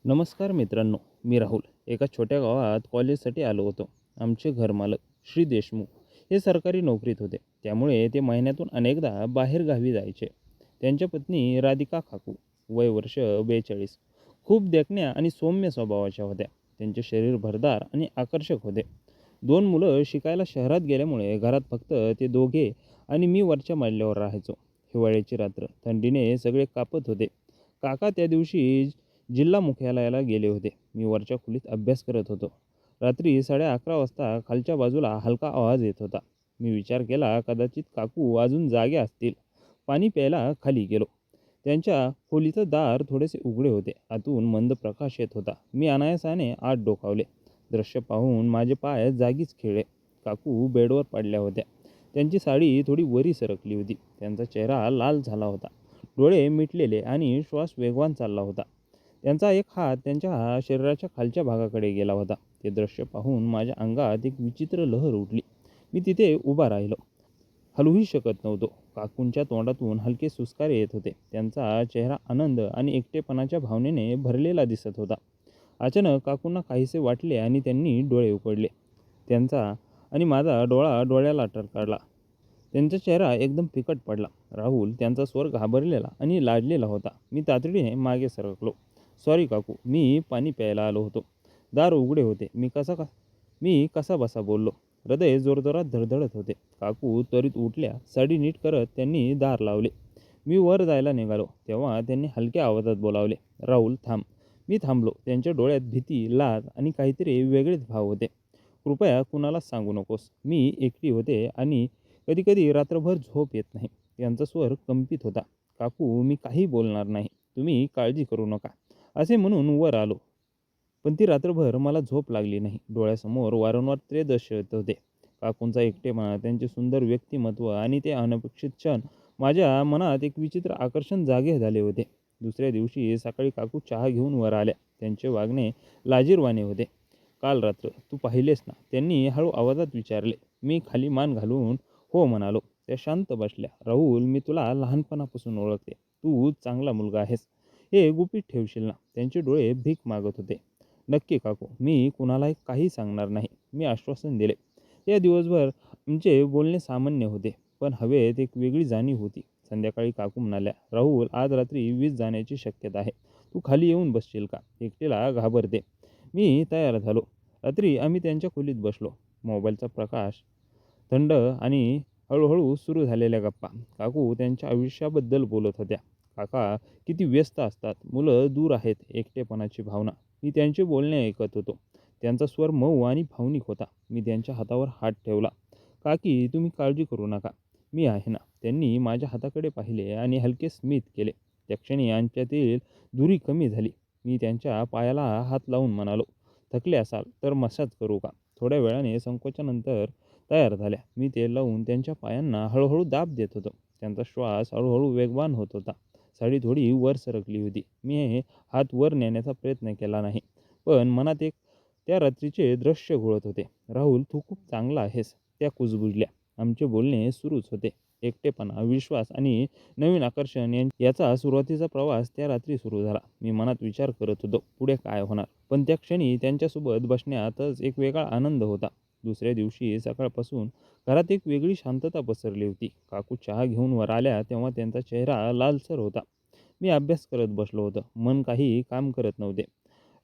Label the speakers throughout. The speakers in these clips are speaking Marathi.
Speaker 1: नमस्कार मित्रांनो, मी राहुल. एका छोट्या गावात कॉलेजसाठी आलो होतो. आमचे घरमालक श्री देशमुख हे सरकारी नोकरीत होते. त्यामुळे ते महिन्यातून अनेकदा बाहेर गावी जायचे. त्यांच्या पत्नी राधिका काकू, वय वर्ष 42, खूप देखण्या आणि सौम्य स्वभावाच्या होत्या. त्यांचे शरीर भरदार आणि आकर्षक होते. दोन मुलं शिकायला शहरात गेल्यामुळे घरात फक्त ते दोघे आणि मी वरच्या मजल्यावर राहायचो. हिवाळ्याची रात्र, थंडीने सगळे कापत होते. काका त्या दिवशी जिल्हा मुख्यालयाला गेले होते. मी वरच्या खोलीत अभ्यास करत होतो. रात्री 11:30 वाजता खालच्या बाजूला हलका आवाज येत होता. मी विचार केला, कदाचित काकू अजून जागे असतील. पाणी प्यायला खाली गेलो. त्यांच्या खोलीचं दार थोडेसे उघडे होते. आतून मंद प्रकाश येत होता. मी अनायासाने आत डोकावले. दृश्य पाहून माझे पाय जागीच खेळले. काकू बेडवर पडल्या होत्या. त्यांची साडी थोडी वरी सरकली होती. त्यांचा चेहरा लाल झाला होता. डोळे मिटलेले आणि श्वास वेगवान चालला होता. त्यांचा एक हात त्यांच्या शरीराच्या खालच्या भागाकडे गेला होता. ते दृश्य पाहून माझ्या अंगात एक विचित्र लहर उठली. मी तिथे उभा राहिलो. हलूही शकत नव्हतो. काकूंच्या तोंडातून हलके सुस्कारे येत होते. त्यांचा चेहरा आनंद आणि एकटेपणाच्या भावनेने भरलेला दिसत होता. अचानक काकूंना काहीसे वाटले आणि त्यांनी डोळे उघडले. त्यांचा आणि माझा डोळा डोळ्याला टरकाळला. त्यांचा चेहरा एकदम फिकट पडला. राहुल, त्यांचा स्वर घाबरलेला आणि लाजलेला होता. मी तातडीने मागे सरकलो. सॉरी काकू, मी पाणी प्यायला आलो होतो. दार उघडे होते. मी कसाबसा बोललो. हृदय जोरजोरात धडधडत होते. काकू त्वरित उठल्या. साडी नीट करत त्यांनी दार लावले. मी वर जायला निघालो तेव्हा त्यांनी हलक्या आवाजात बोलावले, राहुल थांब. मी थांबलो. त्यांच्या डोळ्यात भीती, लाज आणि काहीतरी वेगळेच भाव होते. कृपया कुणालाच सांगू नकोस. मी एकटी होते आणि कधीकधी रात्रभर झोप येत नाही. त्यांचा स्वर कंपित होता. काकू, मी काही बोलणार नाही. तुम्ही काळजी करू नका, असे म्हणून वर आलो. पण ती रात्रभर मला झोप लागली नाही. डोळ्यासमोर वारंवार ते दृश्य येत होते. काकूंचा एकटेपणा, त्यांचे सुंदर व्यक्तिमत्व आणि ते अनपेक्षित क्षण. माझ्या मनात एक विचित्र आकर्षण जागे झाले होते. दुसऱ्या दिवशी सकाळी काकू चहा घेऊन वर आल्या. त्यांचे वागणे लाजीरवाणे होते. काल रात्र तू पाहिलेस ना, त्यांनी हळू आवाजात विचारले. मी खाली मान घालून हो म्हणालो. त्या शांत बसल्या. राहुल, मी तुला लहानपणापासून ओळखते. तू चांगला मुलगा आहेस, हे गुपित ठेवशील ना. त्यांचे डोळे भीक मागत होते. नक्की काकू, मी कुणालाही काही सांगणार नाही, मी आश्वासन दिले. या दिवसभर आमचे बोलणे सामान्य होते, पण हवेत एक वेगळी जाणीव होती. संध्याकाळी काकू म्हणाल्या, राहुल, आज रात्री वीज जाण्याची शक्यता आहे. तू खाली येऊन बसशील का? एकटीला घाबरते. मी तयार झालो. रात्री आम्ही त्यांच्या खोलीत बसलो. मोबाईलचा प्रकाश थंड आणि हळूहळू सुरू झालेल्या गप्पा. काकू त्यांच्या आयुष्याबद्दल बोलत होत्या. काका किती व्यस्त असतात, मुलं दूर आहेत, एकटेपणाची भावना. मी त्यांचे बोलणे ऐकत होतो. त्यांचा स्वर मऊ आणि भावनिक होता. मी त्यांच्या हातावर हात ठेवला. काकी, तुम्ही काळजी करू नका, मी आहे ना. त्यांनी माझ्या हाताकडे पाहिले आणि हलके स्मित केले. त्या क्षणी आमच्यातील दुरी कमी झाली. मी त्यांच्या पायाला हात लावून म्हणालो, थकले असाल तर मसाज करू का? थोड्या वेळाने संकोचानंतर तयार झाल्या. मी तेल लावून त्यांच्या पायांना हळूहळू दाब देत होतो. त्यांचा श्वास हळूहळू वेगवान होत होता. साडी थोडी वर सरकली होती. मी हात वर नेण्याचा प्रयत्न केला नाही, पण मनात एक त्या रात्रीचे दृश्य घोळत होते. राहुल, तू खूप चांगला आहेस, त्या कुजबुजल्या. आमचे बोलणे सुरूच होते. एकटेपणा, विश्वास आणि नवीन आकर्षण याचा सुरुवातीचा प्रवास त्या रात्री सुरू झाला. मी मनात विचार करत होतो, पुढे काय होणार. पण त्या क्षणी त्यांच्यासोबत बसण्यातच एक वेगळा आनंद होता. दुसऱ्या दिवशी सकाळपासून घरात एक वेगळी शांतता पसरली होती. काकू चहा घेऊन वर आल्या तेव्हा त्यांचा चेहरा लालसर होता. मी अभ्यास करत बसलो होतो. मन काही काम करत नव्हते.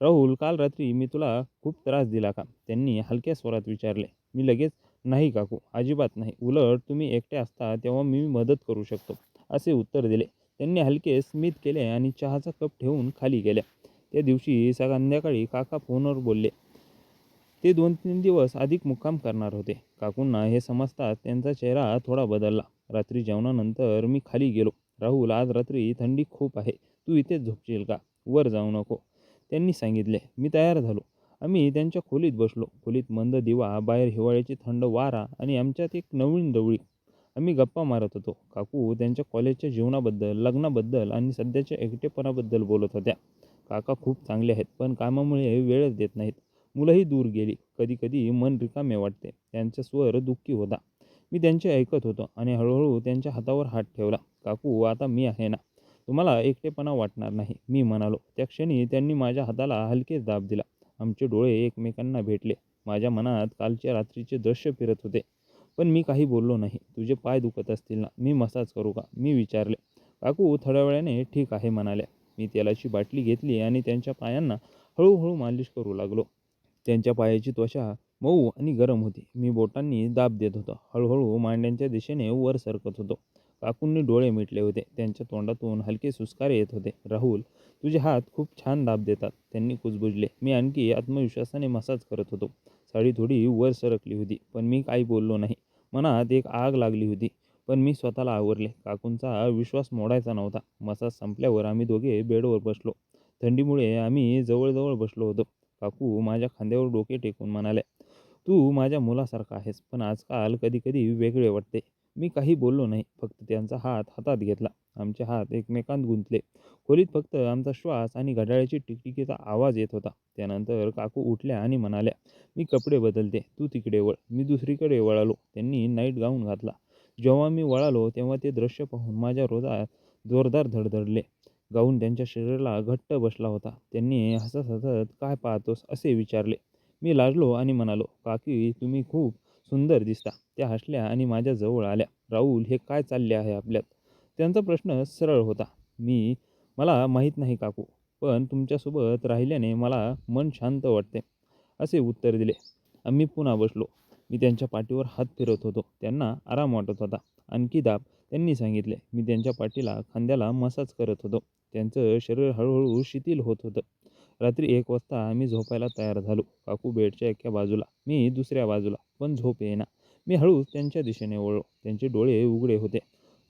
Speaker 1: राहुल, काल रात्री मी तुला खूप त्रास दिला का? त्यांनी हलक्या स्वरात विचारले. मी लगेच नाही काकू, अजिबात नाही. उलट तुम्ही एकटे असता तेव्हा मी मदत करू शकतो, असे उत्तर दिले. त्यांनी हलके स्मित केले आणि चहाचा कप ठेवून खाली गेल्या. त्या दिवशी संध्याकाळी काका फोनवर बोलले. ते 2-3 दिवस अधिक मुक्काम करणार होते. काकूंना हे समजताच त्यांचा चेहरा थोडा बदलला. रात्री जेवणानंतर मी खाली गेलो. राहुल, आज रात्री थंडी खूप आहे. तू इथेच झोपशील का? वर जाऊ नको, त्यांनी सांगितले. मी तयार झालो. आम्ही त्यांच्या खोलीत बसलो. खोलीत मंद दिवा, बाहेर हिवाळ्याची थंड वारा आणि आमच्यात एक नवीन जवळीक. आम्ही गप्पा मारत होतो. काकू त्यांच्या कॉलेजच्या जीवनाबद्दल, लग्नाबद्दल आणि सध्याच्या एकटेपणाबद्दल बोलत होत्या. काका खूप चांगले आहेत, पण कामामुळे वेळच देत नाहीत. मुलंही दूर गेली. कधी कधी मन रिकामे वाटते. त्यांचा स्वर दुःखी होता. मी त्यांचे ऐकत होतो आणि हळूहळू त्यांच्या हातावर हात ठेवला. काकू, आता मी आहे ना. तुम्हाला एकटेपणा वाटणार नाही, मी म्हणालो. त्या क्षणी त्यांनी माझ्या हाताला हलकेच दाब दिला. आमचे डोळे एकमेकांना भेटले. माझ्या मनात कालच्या रात्रीचे दृश्य फिरत होते. पण मी काही बोललो नाही. तुझे पाय दुखत असतील ना, मी मसाज करू का, मी विचारले. काकू थोड्या वेळाने ठीक आहे म्हणाल्या. मी तेलाची बाटली घेतली आणि त्यांच्या पायांना हळूहळू मालिश करू लागलो. त्यांच्या पायाची त्वचा मऊ आणि गरम होती. मी बोटांनी दाब देत होतो. हळूहळू मांड्यांच्या दिशेने वर सरकत होतो. काकूंनी डोळे मिटले होते. त्यांच्या तोंडातून हलके सुस्कारे येत होते. राहुल, तुझे हात खूप छान दाब देतात, त्यांनी कुजबुजले. मी आणखी आत्मविश्वासाने मसाज करत होतो. साडी थोडी वर सरकली होती, पण मी काही बोललो नाही. मनात एक आग लागली होती, पण मी स्वतःला आवरले. काकूंचा विश्वास मोडायचा नव्हता. मसाज संपल्यावर आम्ही दोघे बेडवर बसलो. थंडीमुळे आम्ही जवळजवळ बसलो होतो. काकू माझ्या खांद्यावर डोके टेकून म्हणाल्या, तू माझ्या मुलासारखा आहेस, पण आजकाल कधी-कधी वेगळे वाटते. मी काही बोललो नाही. फक्त त्यांचा हात हातात घेतला. आमचे हात एकमेकांत गुंतले. खोलीत फक्त आमचा श्वास आणि घड्याळाची टिकटिकीचा आवाज येत होता. त्यानंतर काकू उठल्या आणि म्हणाल्या, मी कपडे बदलते, तू तिकडे वळ. मी दुसरीकडे वळालो. त्यांनी नाईट गाऊन घातला. जेव्हा मी वळालो तेव्हा ते दृश्य पाहून माझ्या हृदयात जोरदार धडधडले. गाऊन त्यांच्या शरीराला घट्ट बसला होता. त्यांनी हसत हसत, काय पाहतोस, असे विचारले. मी लाजलो आणि म्हणालो, काकी तुम्ही खूप सुंदर दिसता. त्या हसल्या आणि माझ्या जवळ आल्या. राहुल, हे काय चालले आहे आपल्यात? त्यांचा प्रश्न सरळ होता. मला माहीत नाही काकू, पण तुमच्यासोबत राहिल्याने मला मन शांत वाटते, असे उत्तर दिले. आम्ही पुन्हा बसलो. मी त्यांच्या पाठीवर हात फिरवत होतो. त्यांना आराम वाटत होता. आणखी दाब, त्यांनी सांगितले. मी त्यांच्या पाठीला खांद्याला मसाज करत होतो. त्यांचं शरीर हळूहळू शिथिल होत होतं. रात्री 1 वाजता आम्ही झोपायला तयार झालो. काकू बेडच्या एका बाजूला, मी दुसऱ्या बाजूला. पण झोप येईना. मी हळूच त्यांच्या दिशेने वळलो. त्यांचे डोळे उघडे होते.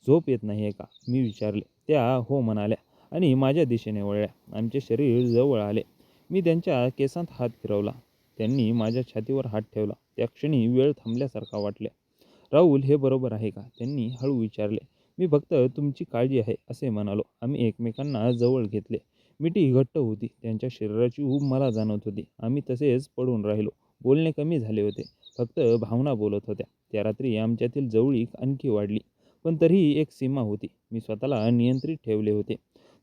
Speaker 1: झोप येत नाही आहे का, मी विचारले. त्या हो म्हणाल्या आणि माझ्या दिशेने वळल्या. आमचे शरीर जवळ आले. मी त्यांच्या केसांत हात फिरवला. त्यांनी माझ्या छातीवर हात ठेवला. त्या क्षणी वेळ थांबल्यासारखा वाटले. राहुल, हे बरोबर आहे का, त्यांनी हळू विचारले. मी फक्त तुमची काळजी आहे, असे म्हणालो. आम्ही एकमेकांना जवळ घेतले. मिठी घट्ट होती. त्यांच्या शरीराची ऊब मला जाणवत होती. आम्ही तसेच पडून राहिलो. बोलणे कमी झाले होते. फक्त भावना बोलत होत्या. त्या रात्री आमच्यातील जवळीक आणखी वाढली. पण तरीही एक सीमा होती. मी स्वतःला नियंत्रित ठेवले होते.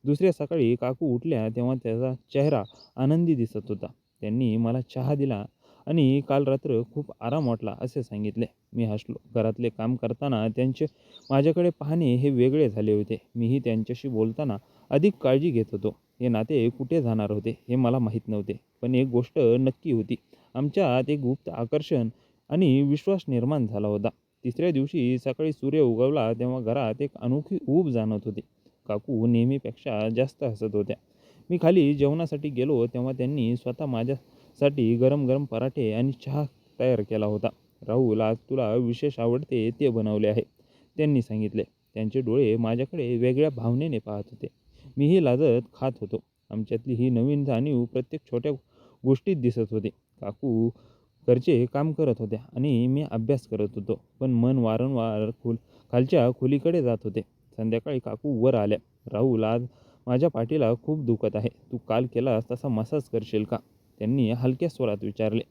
Speaker 1: दुसऱ्या सकाळी काकू उठल्या तेव्हा त्याचा चेहरा आनंदी दिसत होता. त्यांनी मला चहा दिला आणि काल रात्र खूप आराम वाटला, असे सांगितले. मी हसलो. घरातले काम करताना त्यांचे माझ्याकडे पाहणे हे वेगळे झाले होते. मीही त्यांच्याशी बोलताना अधिक काळजी घेत होतो. हे नाते कुठे जाणार होते हे मला माहीत नव्हते. पण एक गोष्ट नक्की होती. आमच्यात एक गुप्त आकर्षण आणि विश्वास निर्माण झाला होता. तिसऱ्या दिवशी सकाळी सूर्य उगवला तेव्हा घरात एक अनोखी ऊब जाणवत होती. काकू नेहमीपेक्षा जास्त हसत होत्या. मी खाली जेवणासाठी गेलो तेव्हा त्यांनी स्वतः माझ्यासाठी गरम गरम पराठे आणि चहा तयार केला होता. राहुल, आज तुला विशेष आवडते ते बनवले आहे, त्यांनी सांगितले. त्यांचे डोळे माझ्याकडे वेगळ्या भावनेने पाहत होते. मीही लाजत खात होतो. आमच्यातली ही नवीन जाणीव प्रत्येक छोट्या गोष्टीत दिसत होती. काकू घरचे काम करत होत्या आणि मी अभ्यास करत होतो. पण मन वारंवार खालच्या खोलीकडे जात होते. संध्याकाळी काकू वर आल्या. राहुल, आज माझ्या पाठीला खूप दुखत आहे. तू काल केलास तसा मसाज करशील का, त्यांनी हलक्या स्वरात विचारले.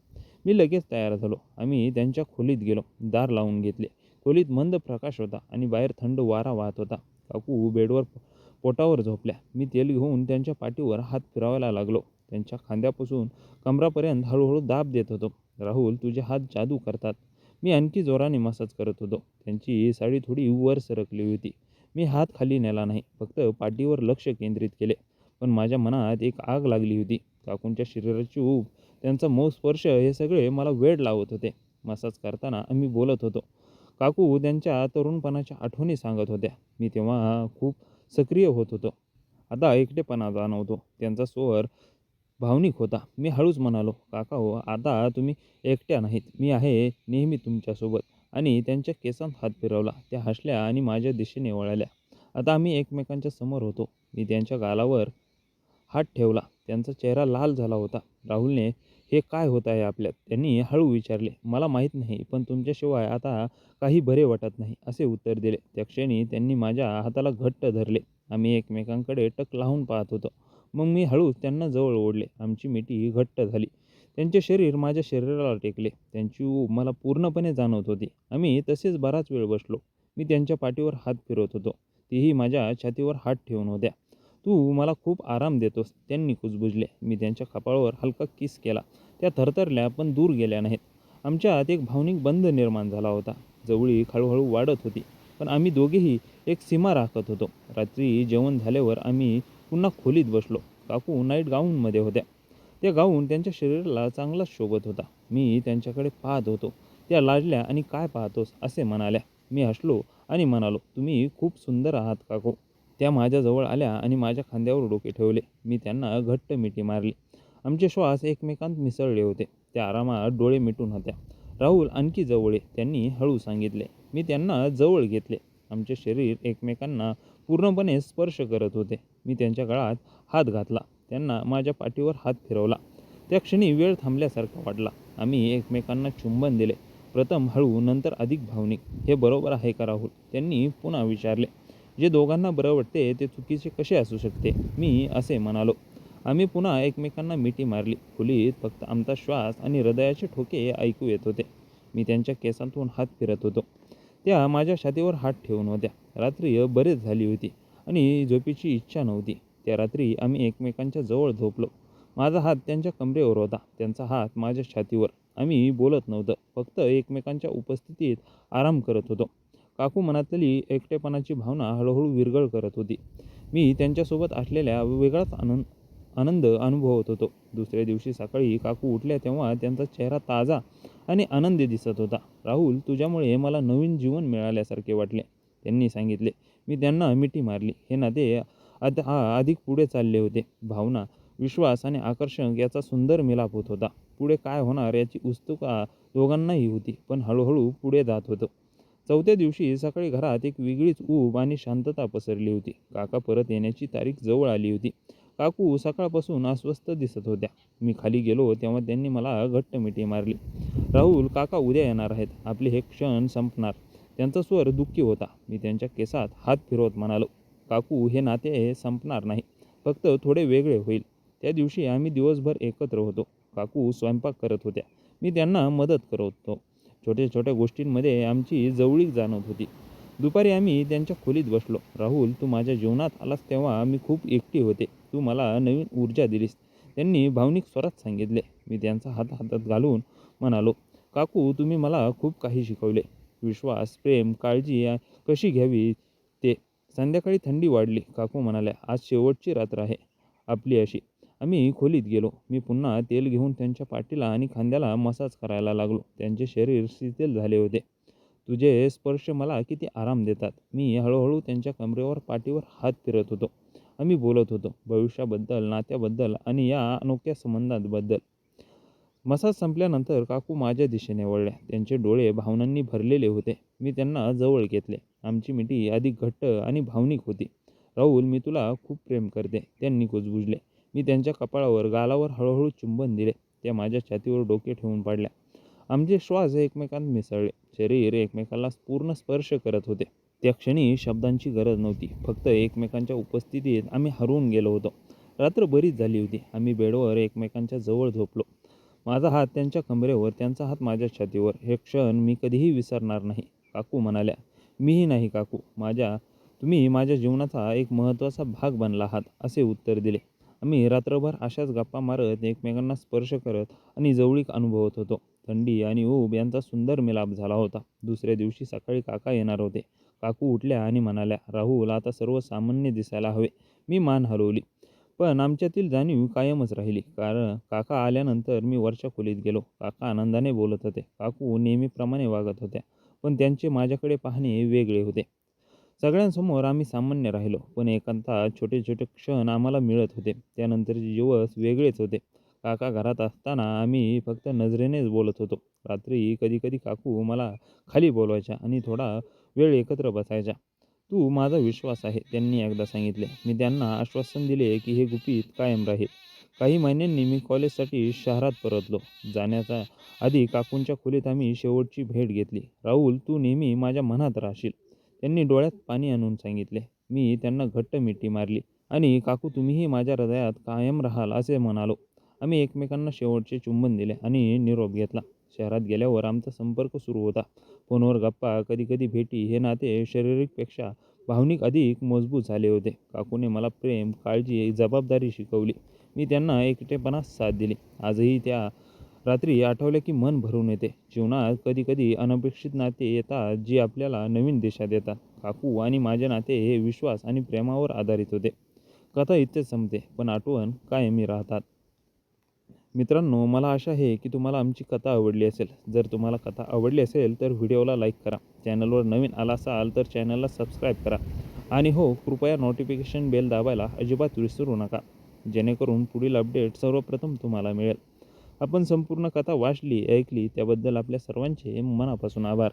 Speaker 1: मी लगेच तयार झालो. आम्ही त्यांच्या खोलीत गेलो. दार लावून घेतले. खोलीत मंद प्रकाश होता आणि बाहेर थंड वारा वाहत होता. काकू बेडवर पोटावर झोपल्या. मी तेल घेऊन त्यांच्या पाठीवर हात फिरवायला लागलो. त्यांच्या खांद्यापासून कमरापर्यंत हळूहळू दाब देत होतो. राहुल, तुझे हात जादू करतात. मी आणखी जोराने मसाज करत होतो. त्यांची साडी थोडी वर सरकली होती. मी हात खाली नेला नाही, फक्त पाठीवर लक्ष केंद्रित केले. पण माझ्या मनात एक आग लागली होती. काकूंच्या शरीराची ऊब, त्यांचा मऊ स्पर्श हे सगळे मला वेड लावत होते. मसाज करताना आम्ही बोलत होतो. काकू त्यांच्या तरुणपणाच्या आठवणी सांगत होत्या. मी तेव्हा खूप सक्रिय होत होतो. आता एकटेपणा जाणवतो. त्यांचा स्वर भावनिक होता. मी हळूच म्हणालो, काका हो, आता तुम्ही एकट्या नाहीत. मी आहे नेहमी तुमच्यासोबत. आणि त्यांच्या केसांत हात फिरवला. त्या हसल्या आणि माझ्या दिशेने वळाल्या. आता आम्ही एकमेकांच्या समोर होतो. मी त्यांच्या गालावर हात ठेवला. त्यांचा चेहरा लाल झाला होता. राहुलने, हे काय होत आहे आपल्यात, त्यांनी हळू विचारले. मला माहीत नाही, पण तुमच्याशिवाय आता काही बरे वाटत नाही, असे उत्तर दिले. त्या क्षणी त्यांनी माझ्या हाताला घट्ट धरले. आम्ही एकमेकांकडे टक लावून पाहत होतो. मग मी हळूच त्यांना जवळ ओढले. आमची मिठी घट्ट झाली. त्यांचे शरीर माझ्या शरीराला टेकले. त्यांची ऊब मला पूर्णपणे जाणवत होती. आम्ही तसेच बराच वेळ बसलो. मी त्यांच्या पाठीवर हात फिरवत होतो. तीही माझ्या छातीवर हात ठेवून होत्या. तू मला खूप आराम देतोस, त्यांनी कुजबुजले. मी त्यांच्या कपाळावर हलका किस केला. त्या थरथरल्या पण दूर गेल्या नाहीत. आमच्यात एक भावनिक बंध निर्माण झाला होता. जवळीक हळूहळू वाढत होती, पण आम्ही दोघेही एक सीमा राखत होतो. रात्री जेवण झाल्यावर आम्ही पुन्हा खोलीत बसलो. काकू नाईट गाऊनमध्ये होत्या. त्या गाऊन त्यांच्या शरीराला चांगलाच शोभत होता. मी त्यांच्याकडे पाहत होतो. त्या लाजल्या आणि काय पाहतोस असे म्हणाल्या. मी हसलो आणि म्हणालो, तुम्ही खूप सुंदर आहात काकू. त्या माझ्याजवळ आल्या आणि माझ्या खांद्यावर डोके ठेवले. मी त्यांना घट्ट मिठी मारली. आमचे श्वास एकमेकांत मिसळले होते. त्या आरामात डोळे मिटून होत्या. राहुल आणखी जवळ ये, त्यांनी हळू सांगितले. मी त्यांना जवळ घेतले. आमचे शरीर एकमेकांना पूर्णपणे स्पर्श करत होते. मी त्यांच्या गळात हात घातला. त्यांना माझ्या पाठीवर हात फिरवला. त्या क्षणी वेळ थांबल्यासारखा वाटला. आम्ही एकमेकांना चुंबन दिले. प्रथम हळू, नंतर अधिक भावनिक. हे बरोबर आहे का राहुल, त्यांनी पुन्हा विचारले. जे दोघांना बरं वाटते ते चुकीचे कसे असू शकते, मी असे म्हणालो. आम्ही पुन्हा एकमेकांना मिठी मारली. खोलीत फक्त आमचा श्वास आणि हृदयाचे ठोके ऐकू येत होते. मी त्यांच्या केसांतून हात फिरत होतो. त्या माझ्या छातीवर हात ठेवून होत्या. रात्री बरेच झाली होती आणि झोपेची इच्छा नव्हती. त्या रात्री आम्ही एकमेकांच्या जवळ झोपलो. माझा हात त्यांच्या कमरेवर होता, त्यांचा हात माझ्या छातीवर. आम्ही बोलत नव्हतं, फक्त एकमेकांच्या उपस्थितीत आराम करत होतो. काकू मनातली एकटेपणाची भावना हळूहळू विरघळ करत होती. मी त्यांच्यासोबत असलेल्या वेगळाच आनंद अनुभवत होतो. दुसऱ्या दिवशी सकाळी काकू उठल्या तेव्हा त्यांचा चेहरा ताजा आणि आनंदी दिसत होता. राहुल, तुझ्यामुळे मला नवीन जीवन मिळाल्यासारखे वाटले, त्यांनी सांगितले. मी त्यांना मिठी मारली. हे नाते अधिक पुढे चालले होते. भावना, विश्वास आणि आकर्षण याचा सुंदर मिलाप होत होता. पुढे काय होणार याची उत्सुकता दोघांनाही होती, पण हळूहळू पुढे जात होतं. चौथ्या दिवशी सकाळी घरात एक वेगळीच ऊब आणि शांतता पसरली होती. काका परत येण्याची तारीख जवळ आली होती. काकू सकाळपासून अस्वस्थ दिसत होत्या. मी खाली गेलो तेव्हा त्यांनी मला घट्ट मिठी मारली. राहुल, काका उद्या येणार आहेत. आपले हे क्षण संपणार. त्यांचा स्वर दुःखी होता. मी त्यांच्या केसात हात फिरवत म्हणालो, काकू, हे नाते संपणार नाही, फक्त थोडे वेगळे होईल. त्या दिवशी आम्ही दिवसभर एकत्र होतो. काकू स्वयंपाक करत होत्या. मी त्यांना मदत करत होतो. छोट्या छोट्या गोष्टींमध्ये आमची जवळीक जाणवत होती. दुपारी आम्ही त्यांच्या खोलीत बसलो. राहुल, तू माझ्या जीवनात आलास तेव्हा मी खूप एकटी होते. तू मला नवीन ऊर्जा दिलीस, त्यांनी भावनिक स्वरात सांगितले. मी त्यांचा हात हातात घालून म्हणालो, काकू, तुम्ही मला खूप काही शिकवले. विश्वास, प्रेम, काळजी कशी घ्यावी ते. संध्याकाळी थंडी वाढली. काकू म्हणाल्या, आज शेवटची रात्र आहे आपली अशी. आम्ही खोलीत गेलो. मी पुन्हा तेल घेऊन त्यांच्या पाठीला आणि खांद्याला मसाज करायला लागलो. त्यांचे शरीर शिथिल झाले होते. तुझे स्पर्श मला किती आराम देतात. मी हळूहळू त्यांच्या कमरेवर, पाठीवर हात फिरत होतो. आम्ही बोलत होतो भविष्याबद्दल, नात्याबद्दल आणि या अनोख्या संबंधांबद्दल. मसाज संपल्यानंतर काकू माझ्या दिशेने वळल्या. त्यांचे डोळे भावनांनी भरलेले होते. मी त्यांना जवळ घेतले. आमची मिठी अधिक घट्ट आणि भावनिक होती. राहुल, मी तुला खूप प्रेम करते, त्यांनी कुजबुजले. मी त्यांच्या कपाळावर, गालावर हळूहळू चुंबन दिले. त्या माझ्या छातीवर डोके ठेवून पाडल्या. आमचे श्वास एकमेकांत मिसळले. शरीर एकमेकाला पूर्ण स्पर्श करत होते. त्या क्षणी शब्दांची गरज नव्हती, फक्त एकमेकांच्या उपस्थितीत आम्ही हरवून गेलो होतो. रात्र बरीच झाली होती. आम्ही बेडवर एकमेकांच्या जवळ झोपलो. माझा हात त्यांच्या कमरेवर, त्यांचा हात माझ्या छातीवर. हे क्षण मी कधीही विसरणार नाही. काकू म्हणाल्या, मीही नाही काकू. तुम्ही माझ्या जीवनाचा एक महत्त्वाचा भाग बनला आहात, असे उत्तर दिले. आम्ही रात्रभर अशाच गप्पा मारत, एकमेकांना स्पर्श करत आणि जवळीक अनुभवत होतो. थंडी आणि ऊब यांचा सुंदर मिलाप झाला होता. दुसऱ्या दिवशी सकाळी काका येणार होते. काकू उठल्या आणि म्हणाल्या, राहुल, आता सर्व सामान्य दिसायला हवे. मी मान हलवली, पण आमच्यातील जाणीव कायमच राहिली. कारण काका आल्यानंतर मी वरच्या खोलीत गेलो. काका आनंदाने बोलत होते. काकू नेहमीप्रमाणे वागत होत्या, पण त्यांचे माझ्याकडे पाहणे वेगळे होते. सगळ्यांसमोर आम्ही सामान्य राहिलो, पण एकांतात छोटे छोटे क्षण आम्हाला मिळत होते. त्यानंतरचे दिवस वेगळेच होते. काका घरात असताना आम्ही फक्त नजरेनेच बोलत होतो. रात्री कधीकधी काकू मला खाली बोलवायच्या आणि थोडा वेळ एकत्र बसायच्या. तू माझा विश्वास आहे, त्यांनी एकदा सांगितले. मी त्यांना आश्वासन दिले की हे गुपित कायम राहील. काही महिन्यांनी मी कॉलेजसाठी शहरात परतलो. जाण्याच्या आधी काकूंच्या खोलीत आम्ही शेवटची भेट घेतली. राहुल, तू नेहमी माझ्या मनात राहशील, त्यांनी डोळ्यात पाणी आणून सांगितले. मी त्यांना घट्ट मिठी मारली आणि काकू, तुम्हीही माझ्या हृदयात कायम राहाल असे म्हणालो. आम्ही एकमेकांना शेवटचे चुंबन दिले आणि निरोप घेतला. शहरात गेल्यावर आमचा संपर्क सुरू होता. फोनवर गप्पा, कधीकधी भेटी. हे नाते शारीरिकपेक्षा भावनिक अधिक मजबूत झाले होते. काकूने मला प्रेम, काळजी, जबाबदारी शिकवली. मी त्यांना एकटेपणात साथ दिली. आजही त्या रात्री आठवल्या की मन भरून येते. जीवनात कधी-कधी अनपेक्षित नाते येतात, जी आपल्याला नवीन दिशा देतात. काकू आणि माझे नाते हे विश्वास आणि प्रेमावर आधारित होते. कथा इथेच संपते, पण आठवण कायमी राहतात. मित्रांनो, मला आशा आहे की तुम्हाला आमची कथा आवडली असेल. जर तुम्हाला कथा आवडली असेल तर व्हिडिओला लाईक करा. चॅनलवर नवीन आला असाल तर चॅनलला सबस्क्राईब करा. आणि हो, कृपया नोटिफिकेशन बेल दाबायला अजिबात विसरू नका, जेणेकरून पुढील अपडेट सर्वप्रथम तुम्हाला मिळेल. आपण संपूर्ण कथा वाचली, ऐकली त्याबद्दल आपल्या सर्वांचे मनापासून आभार.